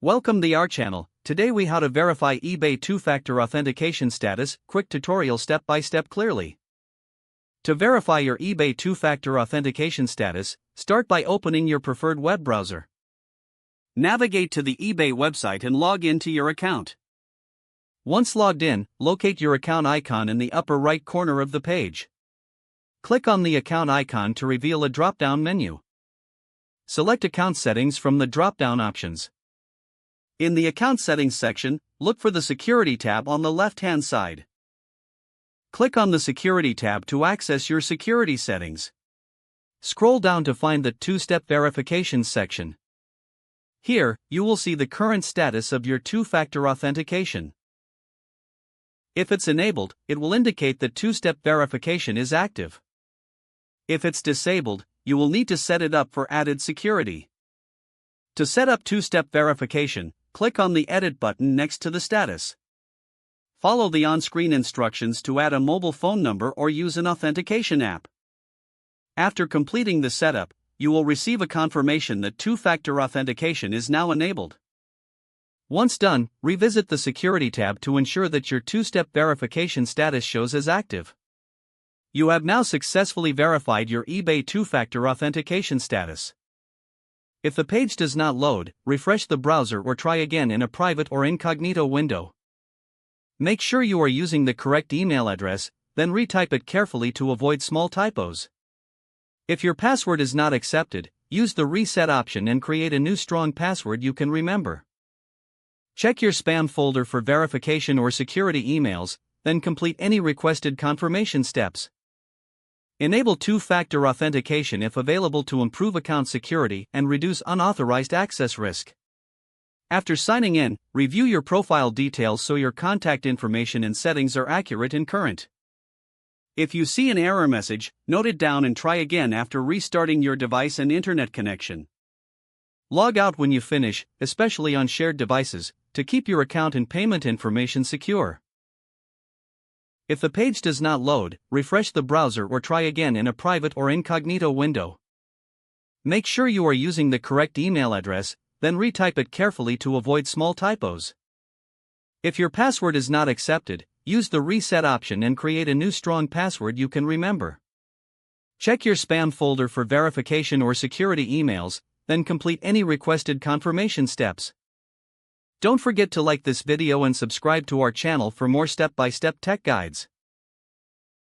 Welcome to our channel. Today we how to verify eBay two-factor authentication status, quick tutorial step by step clearly. To verify your eBay two-factor authentication status, start by opening your preferred web browser. Navigate to the eBay website and log into your account. Once logged in, locate your account icon in the upper right corner of the page. Click on the account icon to reveal a drop-down menu. Select Account Settings from the drop-down options. In the Account Settings section, look for the Security tab on the left-hand side. Click on the Security tab to access your security settings. Scroll down to find the Two-Step Verification section. Here, you will see the current status of your two-factor authentication. If it's enabled, it will indicate that two-step verification is active. If it's disabled, you will need to set it up for added security. To set up two-step verification, click on the Edit button next to the status. Follow the on-screen instructions to add a mobile phone number or use an authentication app. After completing the setup, you will receive a confirmation that two-factor authentication is now enabled. Once done, revisit the Security tab to ensure that your two-step verification status shows as active. You have now successfully verified your eBay two-factor authentication status. If the page does not load, refresh the browser or try again in a private or incognito window. Make sure you are using the correct email address, then retype it carefully to avoid small typos. If your password is not accepted, use the reset option and create a new strong password you can remember. Check your spam folder for verification or security emails, then complete any requested confirmation steps. Enable two-factor authentication if available to improve account security and reduce unauthorized access risk. After signing in, review your profile details so your contact information and settings are accurate and current. If you see an error message, note it down and try again after restarting your device and internet connection. Log out when you finish, especially on shared devices, to keep your account and payment information secure. If the page does not load, refresh the browser or try again in a private or incognito window. Make sure you are using the correct email address, then retype it carefully to avoid small typos. If your password is not accepted, use the reset option and create a new strong password you can remember. Check your spam folder for verification or security emails, then complete any requested confirmation steps. Don't forget to like this video and subscribe to our channel for more step-by-step tech guides.